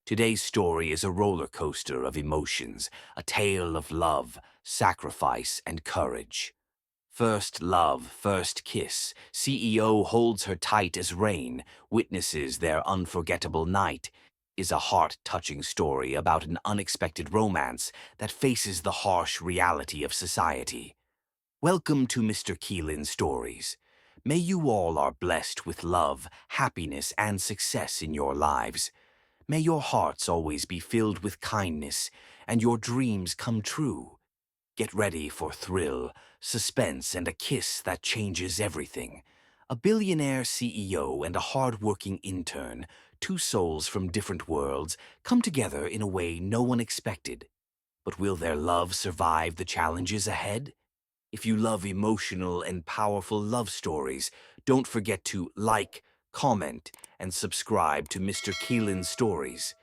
Today's story is a roller coaster of emotions, a tale of love, sacrifice, and courage. First love, first kiss. CEO holds her tight as rain, witnesses their unforgettable night, is a heart-touching story about an unexpected romance that faces the harsh reality of society. Welcome to Mr. Kelin Stories. May you all are blessed with love, happiness, and success in your lives. May your hearts always be filled with kindness and your dreams come true. Get ready for thrill, suspense, and a kiss that changes everything. A billionaire CEO and a hardworking intern, two souls from different worlds, come together in a way no one expected. But will their love survive the challenges ahead? If you love emotional and powerful love stories, don't forget to like, comment, and subscribe to Mr. Keelan's Stories.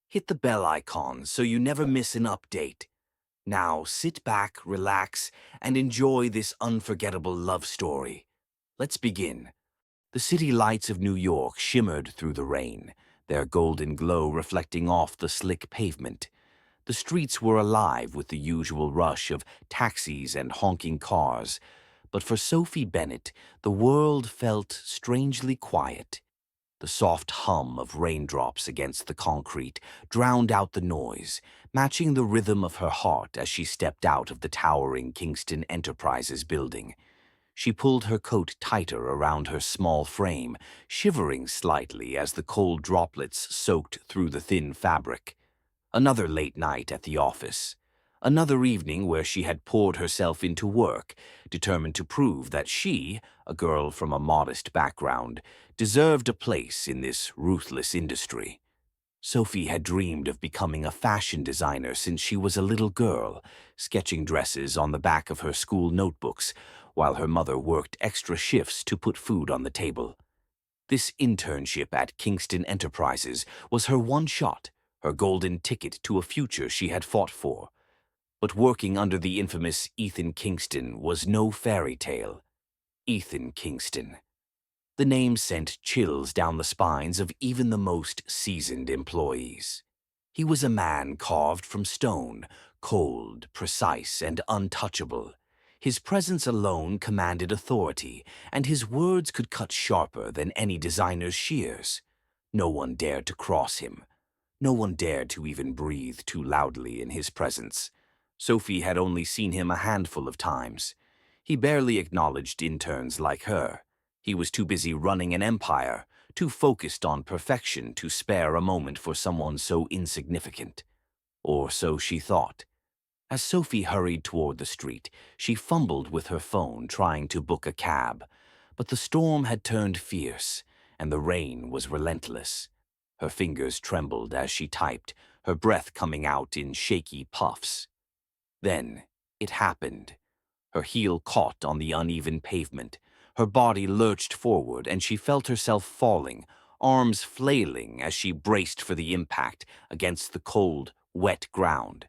Hit the bell icon so you never miss an update. Now sit back, relax, and enjoy this unforgettable love story. Let's begin. The city lights of New York shimmered through the rain, their golden glow reflecting off the slick pavement. The streets were alive with the usual rush of taxis and honking cars, but for Sophie Bennett, the world felt strangely quiet. The soft hum of raindrops against the concrete drowned out the noise, matching the rhythm of her heart as she stepped out of the towering Kingston Enterprises building. She pulled her coat tighter around her small frame, shivering slightly as the cold droplets soaked through the thin fabric. Another late night at the office. Another evening where she had poured herself into work, determined to prove that she, a girl from a modest background, deserved a place in this ruthless industry. Sophie had dreamed of becoming a fashion designer since she was a little girl, sketching dresses on the back of her school notebooks, while her mother worked extra shifts to put food on the table. This internship at Kingston Enterprises was her one shot, her golden ticket to a future she had fought for. But working under the infamous Ethan Kingston was no fairy tale. Ethan Kingston. The name sent chills down the spines of even the most seasoned employees. He was a man carved from stone, cold, precise, and untouchable. His presence alone commanded authority, and his words could cut sharper than any designer's shears. No one dared to cross him. No one dared to even breathe too loudly in his presence. Sophie had only seen him a handful of times. He barely acknowledged interns like her. He was too busy running an empire, too focused on perfection to spare a moment for someone so insignificant. Or so she thought. As Sophie hurried toward the street, she fumbled with her phone trying to book a cab. But the storm had turned fierce, and the rain was relentless. Her fingers trembled as she typed, her breath coming out in shaky puffs. Then it happened. Her heel caught on the uneven pavement. Her body lurched forward, and she felt herself falling, arms flailing as she braced for the impact against the cold, wet ground.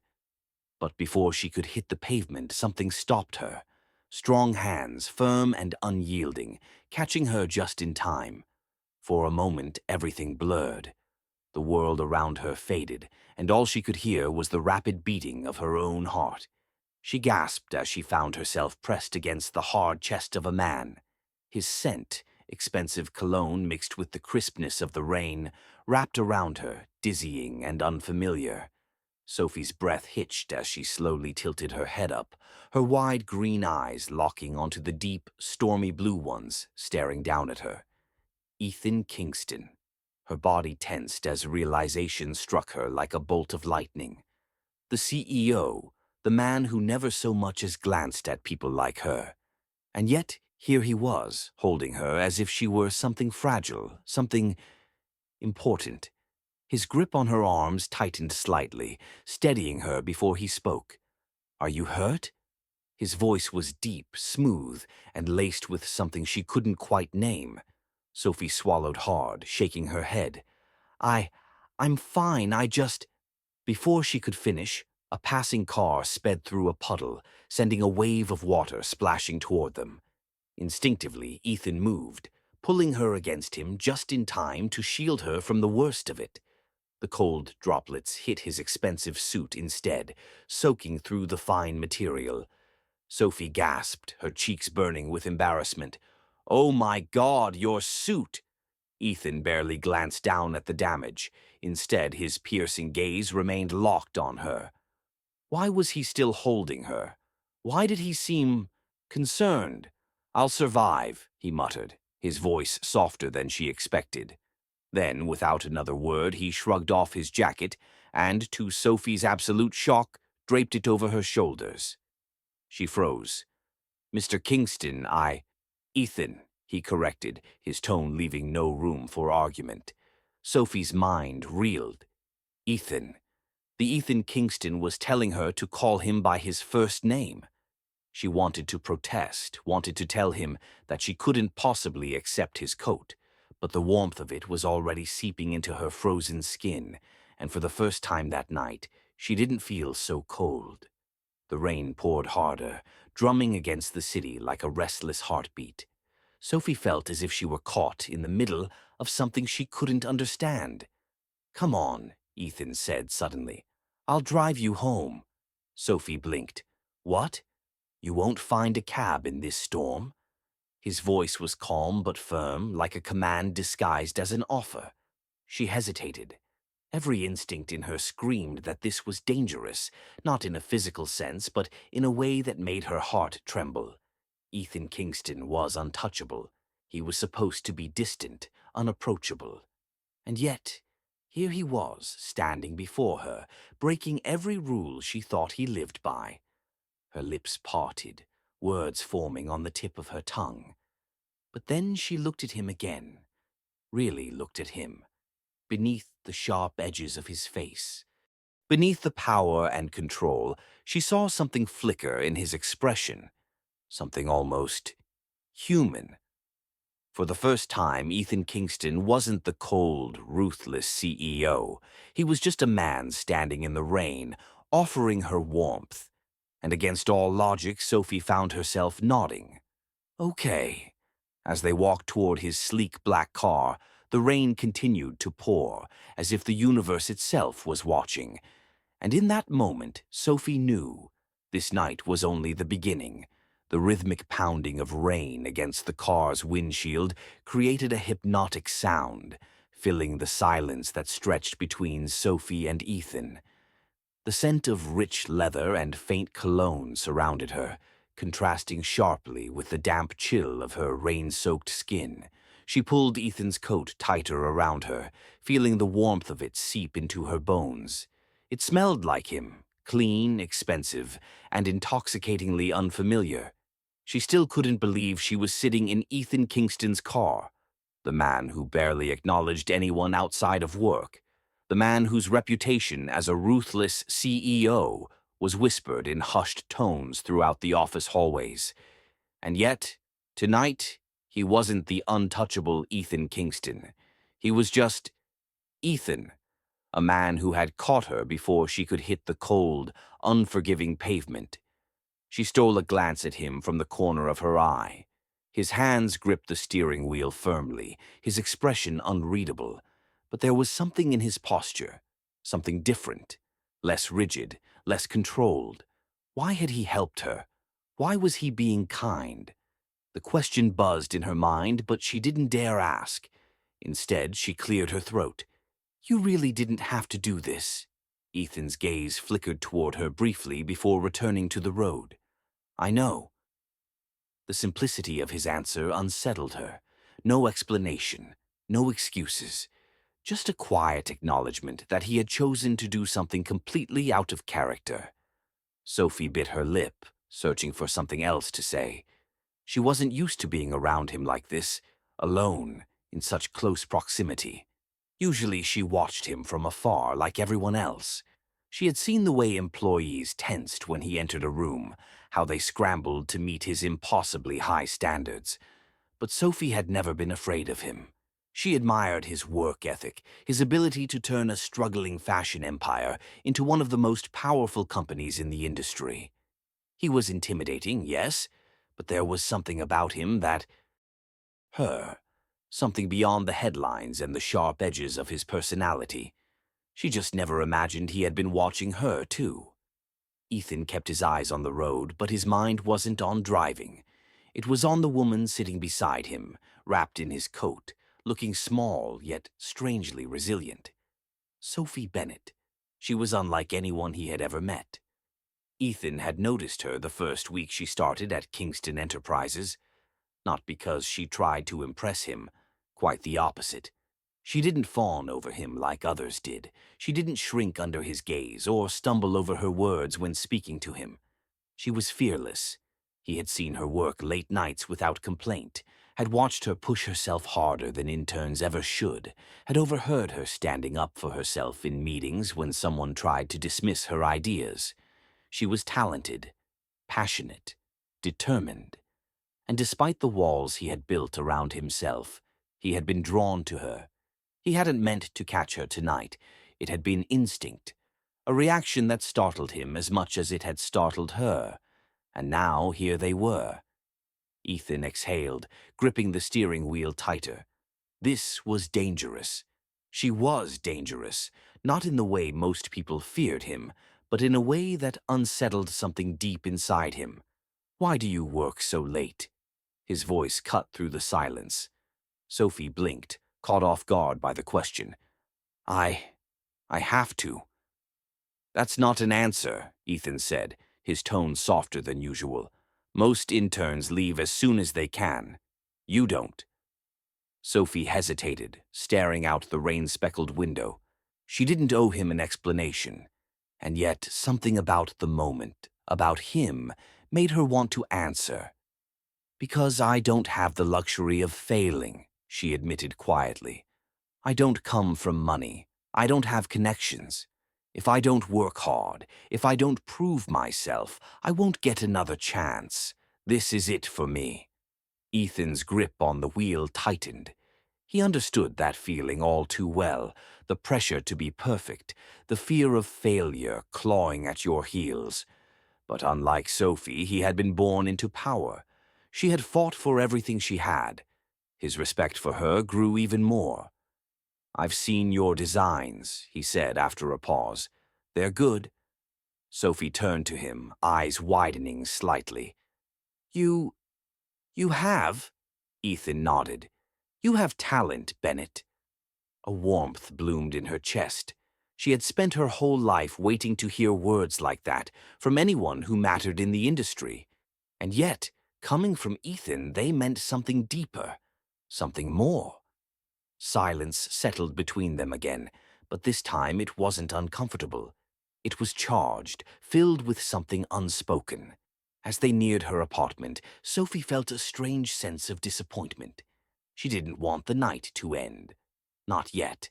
But before she could hit the pavement, something stopped her. Strong hands, firm and unyielding, catching her just in time. For a moment, everything blurred. The world around her faded, and all she could hear was the rapid beating of her own heart. She gasped as she found herself pressed against the hard chest of a man. His scent, expensive cologne mixed with the crispness of the rain, wrapped around her, dizzying and unfamiliar. Sophie's breath hitched as she slowly tilted her head up, her wide green eyes locking onto the deep, stormy blue ones staring down at her. Ethan Kingston. Her body tensed as realization struck her like a bolt of lightning. The CEO, the man who never so much as glanced at people like her. And yet, here he was, holding her as if she were something fragile, something important. His grip on her arms tightened slightly, steadying her before he spoke. "Are you hurt?" His voice was deep, smooth, and laced with something she couldn't quite name. Sophie swallowed hard, shaking her head. I'm fine, I just—" Before she could finish, a passing car sped through a puddle, sending a wave of water splashing toward them. Instinctively, Ethan moved, pulling her against him just in time to shield her from the worst of it. The cold droplets hit his expensive suit instead, soaking through the fine material. Sophie gasped, her cheeks burning with embarrassment. "Oh my God, your suit!" Ethan barely glanced down at the damage. Instead, his piercing gaze remained locked on her. Why was he still holding her? Why did he seem concerned? "I'll survive," he muttered, his voice softer than she expected. Then, without another word, he shrugged off his jacket and, to Sophie's absolute shock, draped it over her shoulders. She froze. "Mr. Kingston, Ethan," he corrected, his tone leaving no room for argument. Sophie's mind reeled. Ethan. The Ethan Kingston was telling her to call him by his first name. She wanted to protest, wanted to tell him that she couldn't possibly accept his coat, but the warmth of it was already seeping into her frozen skin, and for the first time that night, she didn't feel so cold. The rain poured harder, drumming against the city like a restless heartbeat. Sophie felt as if she were caught in the middle of something she couldn't understand. "Come on," Ethan said suddenly. "I'll drive you home." Sophie blinked. "What? You won't find a cab in this storm?" His voice was calm but firm, like a command disguised as an offer. She hesitated. Every instinct in her screamed that this was dangerous, not in a physical sense, but in a way that made her heart tremble. Ethan Kingston was untouchable. He was supposed to be distant, unapproachable. And yet, here he was, standing before her, breaking every rule she thought he lived by. Her lips parted, words forming on the tip of her tongue. But then she looked at him again, really looked at him, beneath the sharp edges of his face. Beneath the power and control, she saw something flicker in his expression, something almost human. For the first time, Ethan Kingston wasn't the cold, ruthless CEO. He was just a man standing in the rain, offering her warmth. And against all logic, Sophie found herself nodding. Okay. As they walked toward his sleek black car, the rain continued to pour, as if the universe itself was watching. And in that moment, Sophie knew this night was only the beginning. The rhythmic pounding of rain against the car's windshield created a hypnotic sound, filling the silence that stretched between Sophie and Ethan. The scent of rich leather and faint cologne surrounded her, contrasting sharply with the damp chill of her rain-soaked skin. She pulled Ethan's coat tighter around her, feeling the warmth of it seep into her bones. It smelled like him, clean, expensive, and intoxicatingly unfamiliar. She still couldn't believe she was sitting in Ethan Kingston's car, the man who barely acknowledged anyone outside of work, the man whose reputation as a ruthless CEO was whispered in hushed tones throughout the office hallways. And yet, tonight, he wasn't the untouchable Ethan Kingston. He was just Ethan, a man who had caught her before she could hit the cold, unforgiving pavement. She stole a glance at him from the corner of her eye. His hands gripped the steering wheel firmly, his expression unreadable. But there was something in his posture, something different, less rigid, less controlled. Why had he helped her? Why was he being kind? The question buzzed in her mind, but she didn't dare ask. Instead, she cleared her throat. "You really didn't have to do this." Ethan's gaze flickered toward her briefly before returning to the road. "I know." The simplicity of his answer unsettled her. No explanation, no excuses. Just a quiet acknowledgement that he had chosen to do something completely out of character. Sophie bit her lip, searching for something else to say. She wasn't used to being around him like this, alone, in such close proximity. Usually she watched him from afar like everyone else. She had seen the way employees tensed when he entered a room, how they scrambled to meet his impossibly high standards. But Sophie had never been afraid of him. She admired his work ethic, his ability to turn a struggling fashion empire into one of the most powerful companies in the industry. He was intimidating, yes, but there was something about him that something beyond the headlines and the sharp edges of his personality. She just never imagined he had been watching her, too. Ethan kept his eyes on the road, but his mind wasn't on driving. It was on the woman sitting beside him, wrapped in his coat, looking small yet strangely resilient. Sophie Bennett. She was unlike anyone he had ever met. Ethan had noticed her the first week she started at Kingston Enterprises. Not because she tried to impress him, quite the opposite. She didn't fawn over him like others did. She didn't shrink under his gaze or stumble over her words when speaking to him. She was fearless. He had seen her work late nights without complaint, had watched her push herself harder than interns ever should, had overheard her standing up for herself in meetings when someone tried to dismiss her ideas. She was talented, passionate, determined. And despite the walls he had built around himself, he had been drawn to her. He hadn't meant to catch her tonight. It had been instinct, a reaction that startled him as much as it had startled her. And now here they were. Ethan exhaled, gripping the steering wheel tighter. This was dangerous. She was dangerous, not in the way most people feared him, but in a way that unsettled something deep inside him. "Why do you work so late?" His voice cut through the silence. Sophie blinked, caught off guard by the question. I have to." "That's not an answer," Ethan said, his tone softer than usual. "Most interns leave as soon as they can. You don't." Sophie hesitated, staring out the rain-speckled window. She didn't owe him an explanation, and yet something about the moment, about him, made her want to answer. "Because I don't have the luxury of failing," she admitted quietly. "I don't come from money. I don't have connections. If I don't work hard, if I don't prove myself, I won't get another chance. This is it for me." Ethan's grip on the wheel tightened. He understood that feeling all too well, the pressure to be perfect, the fear of failure clawing at your heels. But unlike Sophie, he had been born into power. She had fought for everything she had. His respect for her grew even more. "I've seen your designs," he said after a pause. "They're good." Sophie turned to him, eyes widening slightly. You have?" Ethan nodded. "You have talent, Bennett." A warmth bloomed in her chest. She had spent her whole life waiting to hear words like that from anyone who mattered in the industry. And yet, coming from Ethan, they meant something deeper, something more. Silence settled between them again, but this time it wasn't uncomfortable. It was charged, filled with something unspoken. As they neared her apartment, Sophie felt a strange sense of disappointment. She didn't want the night to end. Not yet.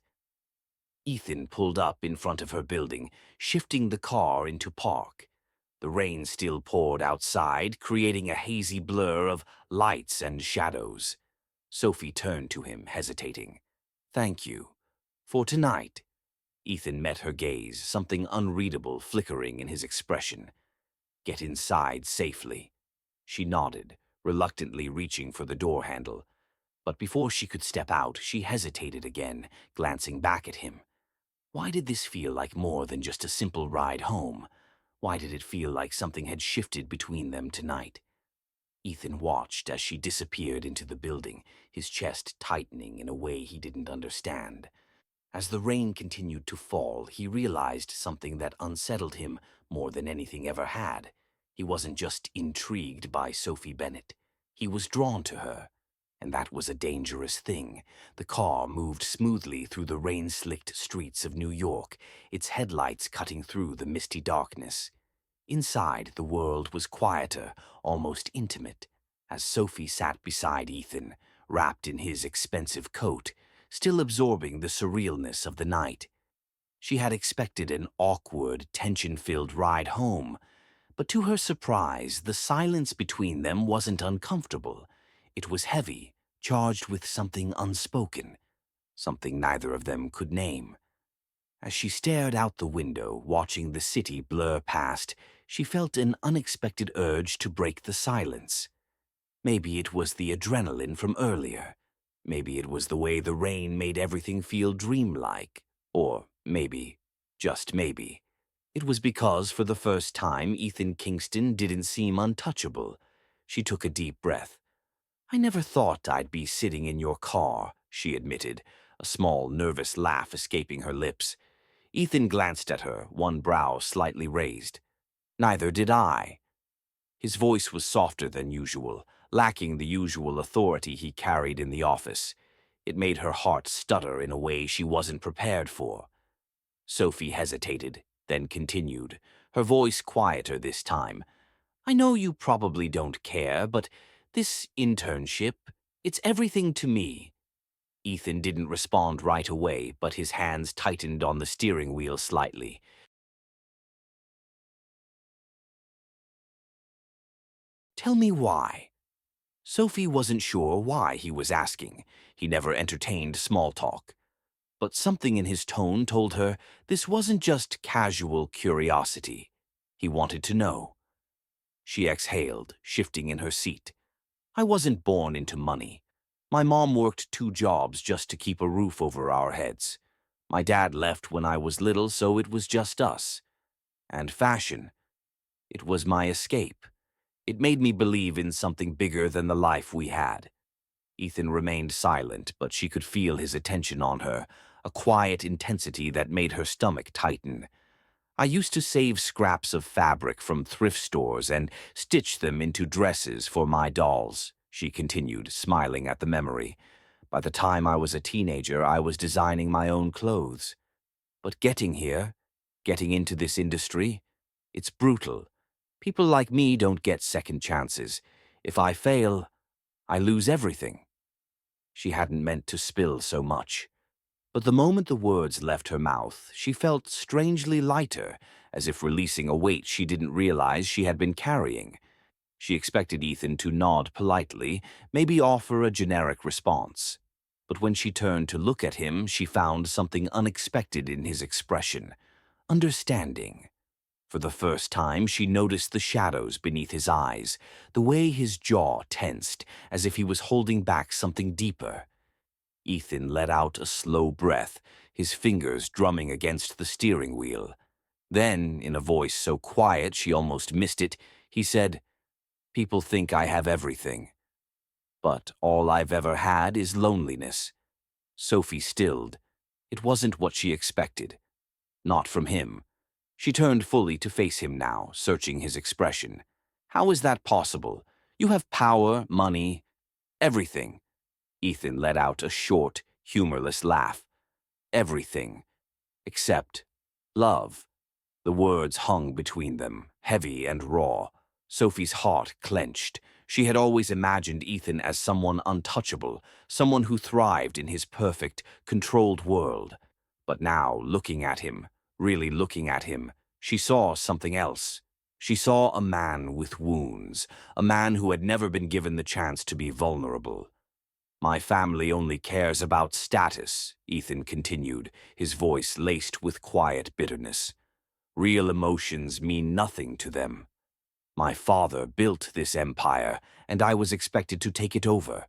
Ethan pulled up in front of her building, shifting the car into park. The rain still poured outside, creating a hazy blur of lights and shadows. Sophie turned to him, hesitating. "Thank you. For tonight." Ethan met her gaze, something unreadable flickering in his expression. "Get inside safely." She nodded, reluctantly reaching for the door handle. But before she could step out, she hesitated again, glancing back at him. Why did this feel like more than just a simple ride home? Why did it feel like something had shifted between them tonight? Ethan watched as she disappeared into the building, his chest tightening in a way he didn't understand. As the rain continued to fall, he realized something that unsettled him more than anything ever had. He wasn't just intrigued by Sophie Bennett. He was drawn to her. And that was a dangerous thing. The car moved smoothly through the rain-slicked streets of New York, its headlights cutting through the misty darkness. Inside, the world was quieter, almost intimate, as Sophie sat beside Ethan, wrapped in his expensive coat, still absorbing the surrealness of the night. She had expected an awkward, tension-filled ride home, but to her surprise, the silence between them wasn't uncomfortable. It was heavy, charged with something unspoken, something neither of them could name. As she stared out the window, watching the city blur past, she felt an unexpected urge to break the silence. Maybe it was the adrenaline from earlier. Maybe it was the way the rain made everything feel dreamlike. Or maybe, just maybe, it was because for the first time Ethan Kingston didn't seem untouchable. She took a deep breath. "I never thought I'd be sitting in your car," she admitted, a small, nervous laugh escaping her lips. Ethan glanced at her, one brow slightly raised. "Neither did I." His voice was softer than usual, lacking the usual authority he carried in the office. It made her heart stutter in a way she wasn't prepared for. Sophie hesitated, then continued, her voice quieter this time. "I know you probably don't care, but this internship, it's everything to me." Ethan didn't respond right away, but his hands tightened on the steering wheel slightly. "Tell me why." Sophie wasn't sure why he was asking. He never entertained small talk. But something in his tone told her this wasn't just casual curiosity. He wanted to know. She exhaled, shifting in her seat. "I wasn't born into money. My mom worked 2 jobs just to keep a roof over our heads. My dad left when I was little, so it was just us. And fashion, it was my escape. It made me believe in something bigger than the life we had." Ethan remained silent, but she could feel his attention on her, a quiet intensity that made her stomach tighten. "I used to save scraps of fabric from thrift stores and stitch them into dresses for my dolls," she continued, smiling at the memory. "By the time I was a teenager, I was designing my own clothes. But getting here, getting into this industry, it's brutal. People like me don't get second chances. If I fail, I lose everything." She hadn't meant to spill so much. But the moment the words left her mouth, she felt strangely lighter, as if releasing a weight she didn't realize she had been carrying. She expected Ethan to nod politely, maybe offer a generic response. But when she turned to look at him, she found something unexpected in his expression. Understanding. For the first time, she noticed the shadows beneath his eyes, the way his jaw tensed, as if he was holding back something deeper. Ethan let out a slow breath, his fingers drumming against the steering wheel. Then, in a voice so quiet she almost missed it, he said, "People think I have everything. But all I've ever had is loneliness." Sophie stilled. It wasn't what she expected. Not from him. She turned fully to face him now, searching his expression. "How is that possible? You have power, money, everything." Ethan let out a short, humorless laugh. "Everything. Except love." The words hung between them, heavy and raw. Sophie's heart clenched. She had always imagined Ethan as someone untouchable, someone who thrived in his perfect, controlled world. But now, looking at him, really looking at him, she saw something else. She saw a man with wounds, a man who had never been given the chance to be vulnerable. "My family only cares about status," Ethan continued, his voice laced with quiet bitterness. "Real emotions mean nothing to them. My father built this empire, and I was expected to take it over.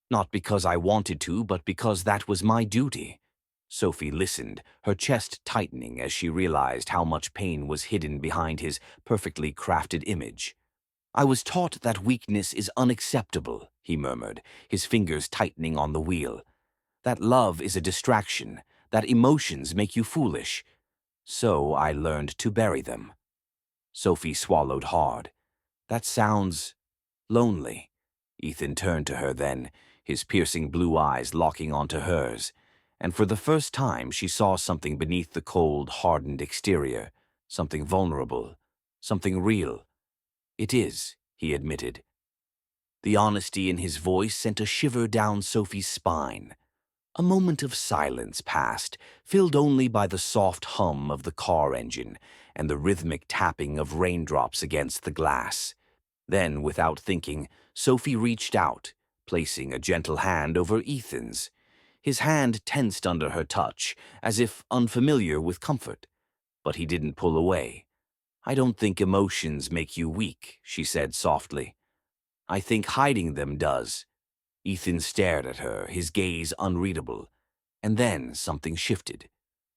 Not because I wanted to, but because that was my duty." Sophie listened, her chest tightening as she realized how much pain was hidden behind his perfectly crafted image. "I was taught that weakness is unacceptable," he murmured, his fingers tightening on the wheel. "That love is a distraction, that emotions make you foolish. So I learned to bury them." Sophie swallowed hard. "That sounds lonely." Ethan turned to her then, his piercing blue eyes locking onto hers, and for the first time she saw something beneath the cold, hardened exterior, something vulnerable, something real. "It is," he admitted. The honesty in his voice sent a shiver down Sophie's spine. A moment of silence passed, filled only by the soft hum of the car engine and the rhythmic tapping of raindrops against the glass. Then, without thinking, Sophie reached out, placing a gentle hand over Ethan's. His hand tensed under her touch, as if unfamiliar with comfort. But he didn't pull away. "I don't think emotions make you weak," she said softly. "I think hiding them does." Ethan stared at her, his gaze unreadable. And then something shifted.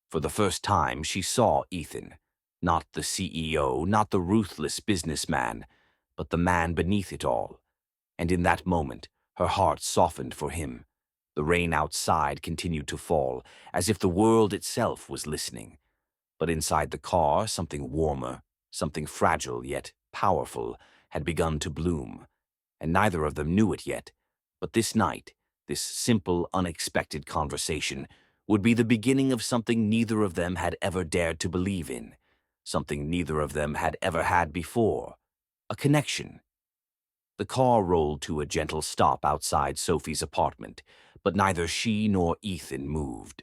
For the first time, she saw Ethan. Not the CEO, not the ruthless businessman, but the man beneath it all. And in that moment, her heart softened for him. The rain outside continued to fall, as if the world itself was listening. But inside the car, something warmer, something fragile yet powerful, had begun to bloom. And neither of them knew it yet. But this night, this simple, unexpected conversation, would be the beginning of something neither of them had ever dared to believe in, something neither of them had ever had before, a connection. The car rolled to a gentle stop outside Sophie's apartment, but neither she nor Ethan moved.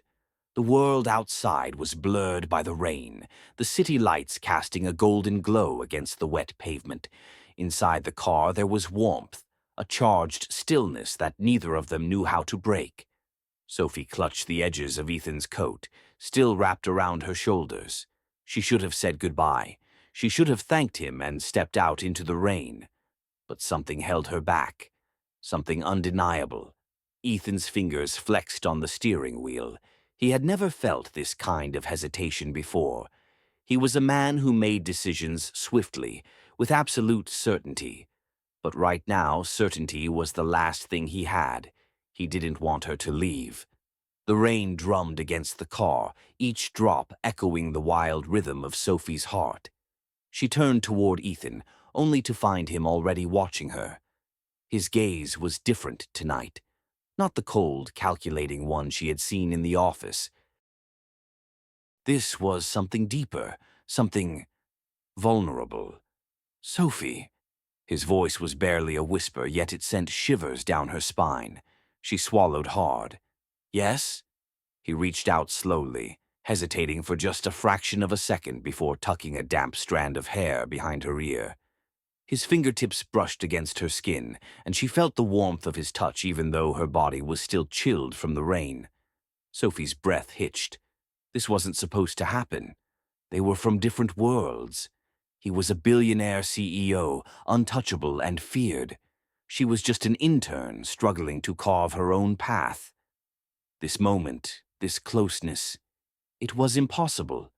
The world outside was blurred by the rain, the city lights casting a golden glow against the wet pavement. Inside the car there was warmth, a charged stillness that neither of them knew how to break. Sophie clutched the edges of Ethan's coat, still wrapped around her shoulders. She should have said goodbye. She should have thanked him and stepped out into the rain. But something held her back, something undeniable. Ethan's fingers flexed on the steering wheel. He had never felt this kind of hesitation before. He was a man who made decisions swiftly, with absolute certainty. But right now, certainty was the last thing he had. He didn't want her to leave. The rain drummed against the car, each drop echoing the wild rhythm of Sophie's heart. She turned toward Ethan, only to find him already watching her. His gaze was different tonight, not the cold, calculating one she had seen in the office. This was something deeper, something vulnerable. "Sophie." His voice was barely a whisper, yet it sent shivers down her spine. She swallowed hard. "Yes?" He reached out slowly, hesitating for just a fraction of a second before tucking a damp strand of hair behind her ear. His fingertips brushed against her skin, and she felt the warmth of his touch even though her body was still chilled from the rain. Sophie's breath hitched. This wasn't supposed to happen. They were from different worlds. He was a billionaire CEO, untouchable and feared. She was just an intern struggling to carve her own path. This moment, this closeness, it was impossible.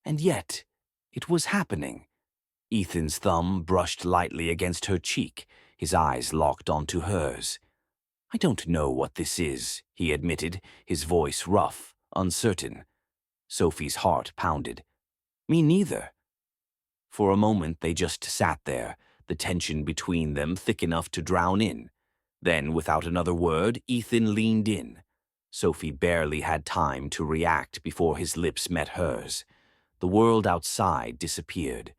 And yet, it was happening. Ethan's thumb brushed lightly against her cheek, his eyes locked onto hers. "I don't know what this is," he admitted, his voice rough, uncertain. Sophie's heart pounded. "Me neither." For a moment they just sat there, the tension between them thick enough to drown in. Then, without another word, Ethan leaned in. Sophie barely had time to react before his lips met hers. The world outside disappeared.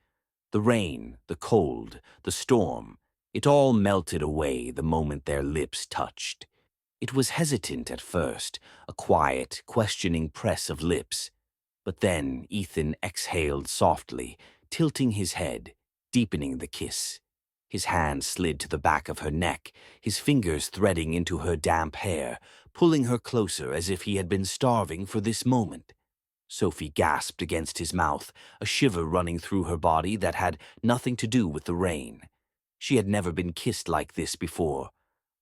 The rain, the cold, the storm, it all melted away the moment their lips touched. It was hesitant at first, a quiet, questioning press of lips. But then Ethan exhaled softly, tilting his head, deepening the kiss. His hand slid to the back of her neck, his fingers threading into her damp hair, pulling her closer as if he had been starving for this moment. Sophie gasped against his mouth, a shiver running through her body that had nothing to do with the rain. She had never been kissed like this before,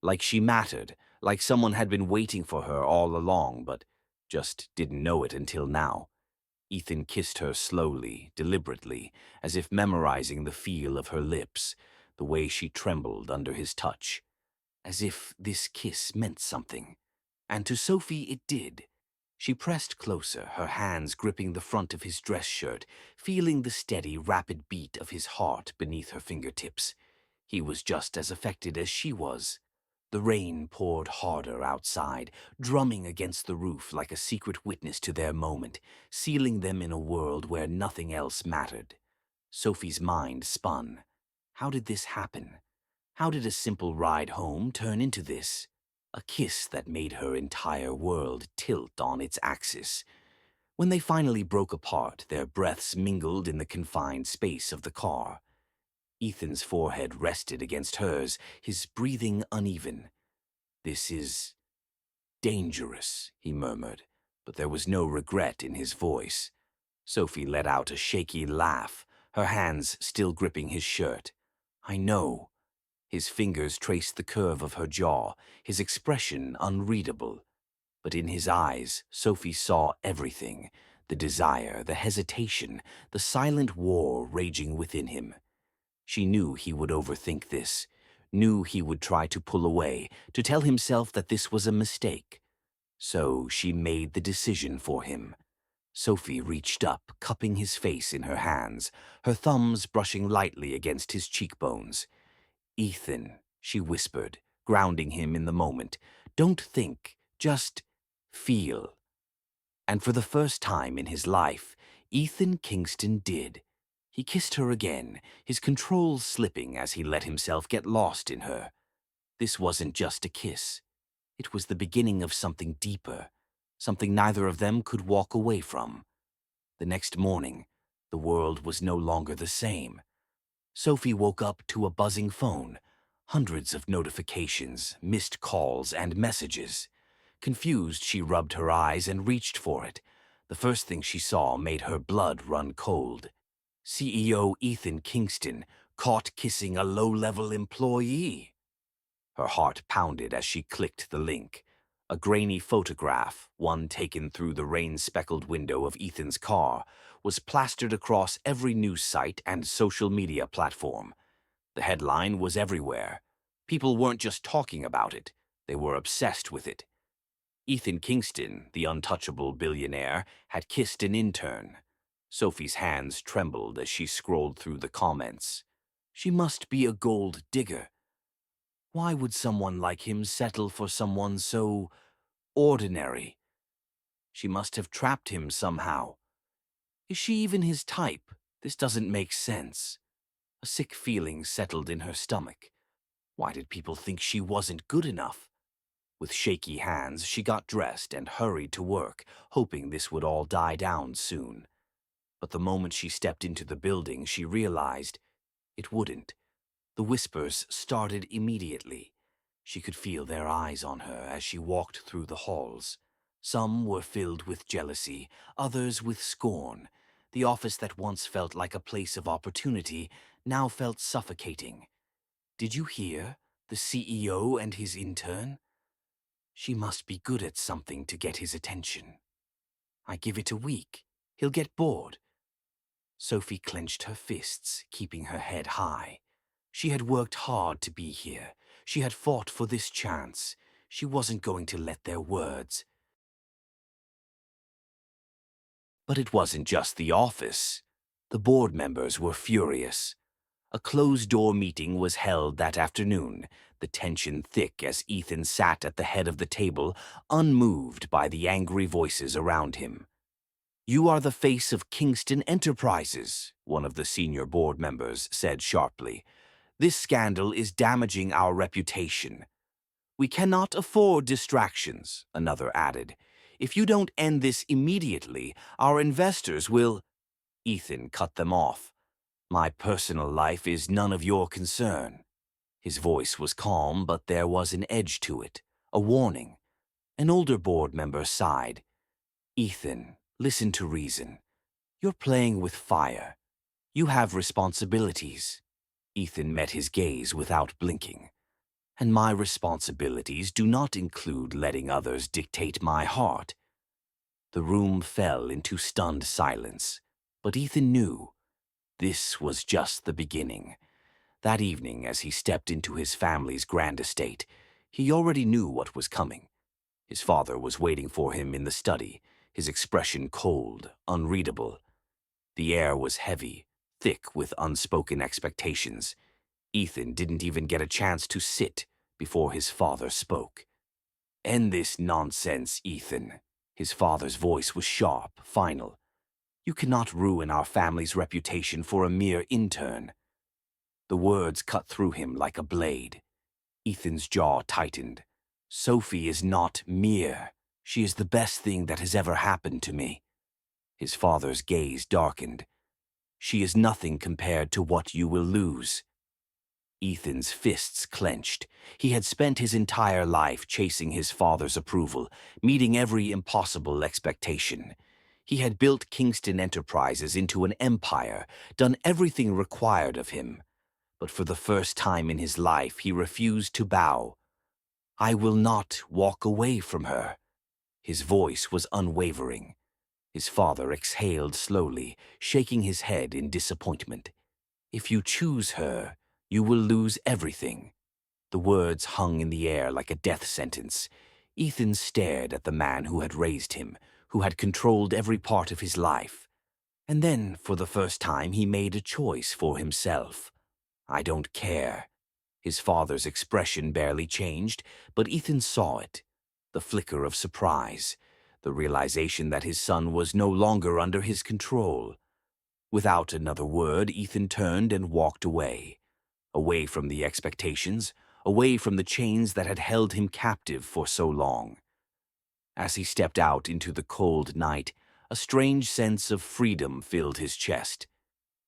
like she mattered, like someone had been waiting for her all along, but just didn't know it until now. Ethan kissed her slowly, deliberately, as if memorizing the feel of her lips, the way she trembled under his touch, as if this kiss meant something. And to Sophie it did. She pressed closer, her hands gripping the front of his dress shirt, feeling the steady, rapid beat of his heart beneath her fingertips. He was just as affected as she was. The rain poured harder outside, drumming against the roof like a secret witness to their moment, sealing them in a world where nothing else mattered. Sophie's mind spun. How did this happen? How did a simple ride home turn into this? A kiss that made her entire world tilt on its axis. When they finally broke apart, their breaths mingled in the confined space of the car. Ethan's forehead rested against hers, his breathing uneven. "This is dangerous," he murmured, but there was no regret in his voice. Sophie let out a shaky laugh, her hands still gripping his shirt. "I know." His fingers traced the curve of her jaw, his expression unreadable. But in his eyes, Sophie saw everything, The desire, the hesitation, the silent war raging within him. She knew he would overthink this, knew he would try to pull away, to tell himself that this was a mistake. So she made the decision for him. Sophie reached up, cupping his face in her hands, her thumbs brushing lightly against his cheekbones. "Ethan," she whispered, grounding him in the moment, "don't think, just feel." And for the first time in his life, Ethan Kingston did. He kissed her again, his control slipping as he let himself get lost in her. This wasn't just a kiss. It was the beginning of something deeper, something neither of them could walk away from. The next morning, the world was no longer the same. Sophie woke up to a buzzing phone, hundreds of notifications, missed calls, and messages. Confused, she rubbed her eyes and reached for it. The first thing she saw made her blood run cold. CEO Ethan Kingston caught kissing a low-level employee. Her heart pounded as she clicked the link. A grainy photograph, one taken through the rain-speckled window of Ethan's car, was plastered across every news site and social media platform. The headline was everywhere. People weren't just talking about it, they were obsessed with it. Ethan Kingston, the untouchable billionaire, had kissed an intern. Sophie's hands trembled as she scrolled through the comments. She must be a gold digger. Why would someone like him settle for someone so ordinary? She must have trapped him somehow. Is she even his type? This doesn't make sense. A sick feeling settled in her stomach. Why did people think she wasn't good enough? With shaky hands, she got dressed and hurried to work, hoping this would all die down soon. But the moment she stepped into the building, she realized it wouldn't. The whispers started immediately. She could feel their eyes on her as she walked through the halls. Some were filled with jealousy, others with scorn. The office that once felt like a place of opportunity now felt suffocating. Did you hear? The CEO and his intern? She must be good at something to get his attention. I give it a week. He'll get bored. Sophie clenched her fists, keeping her head high. She had worked hard to be here. She had fought for this chance. She wasn't going to let their words. But it wasn't just the office. The board members were furious. A closed-door meeting was held that afternoon, the tension thick as Ethan sat at the head of the table, unmoved by the angry voices around him. "You are the face of Kingston Enterprises," one of the senior board members said sharply. "This scandal is damaging our reputation." "We cannot afford distractions," another added. "If you don't end this immediately, our investors will—" Ethan cut them off. "My personal life is none of your concern." His voice was calm, but there was an edge to it, a warning. An older board member sighed. "Ethan, listen to reason. You're playing with fire. You have responsibilities." Ethan met his gaze without blinking. "And my responsibilities do not include letting others dictate my heart." The room fell into stunned silence, but Ethan knew. This was just the beginning. That evening, as he stepped into his family's grand estate, he already knew what was coming. His father was waiting for him in the study, his expression cold, unreadable. The air was heavy, thick with unspoken expectations. Ethan didn't even get a chance to sit before his father spoke. "End this nonsense, Ethan." His father's voice was sharp, final. "You cannot ruin our family's reputation for a mere intern." The words cut through him like a blade. Ethan's jaw tightened. "Sophie is not mere. She is the best thing that has ever happened to me." His father's gaze darkened. "She is nothing compared to what you will lose." Ethan's fists clenched. He had spent his entire life chasing his father's approval, meeting every impossible expectation. He had built Kingston Enterprises into an empire, done everything required of him. But for the first time in his life, he refused to bow. "I will not walk away from her." His voice was unwavering. His father exhaled slowly, shaking his head in disappointment. If you choose her, you will lose everything. The words hung in the air like a death sentence. Ethan stared at the man who had raised him, who had controlled every part of his life. And then, for the first time, he made a choice for himself. I don't care. His father's expression barely changed, but Ethan saw it. The flicker of surprise, the realization that his son was no longer under his control. Without another word, Ethan turned and walked away. Away from the expectations, away from the chains that had held him captive for so long. As he stepped out into the cold night, a strange sense of freedom filled his chest.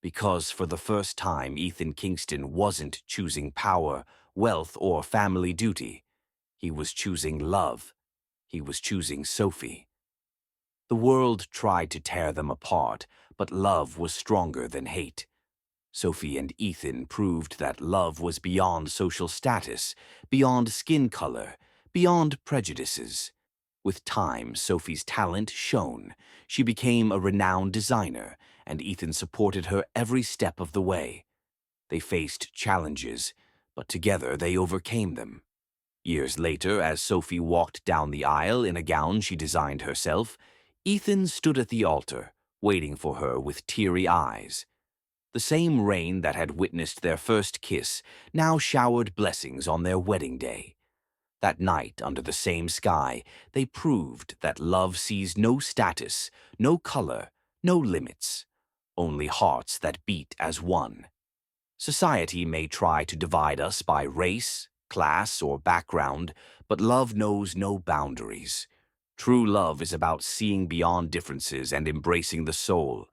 Because for the first time, Ethan Kingston wasn't choosing power, wealth, or family duty. He was choosing love. He was choosing Sophie. The world tried to tear them apart, but love was stronger than hate. Sophie and Ethan proved that love was beyond social status, beyond skin color, beyond prejudices. With time, Sophie's talent shone. She became a renowned designer, and Ethan supported her every step of the way. They faced challenges, but together they overcame them. Years later, as Sophie walked down the aisle in a gown she designed herself, Ethan stood at the altar, waiting for her with teary eyes. The same rain that had witnessed their first kiss now showered blessings on their wedding day. That night, under the same sky, they proved that love sees no status, no color, no limits, only hearts that beat as one. Society may try to divide us by race, class, or background, but love knows no boundaries. True love is about seeing beyond differences and embracing the soul.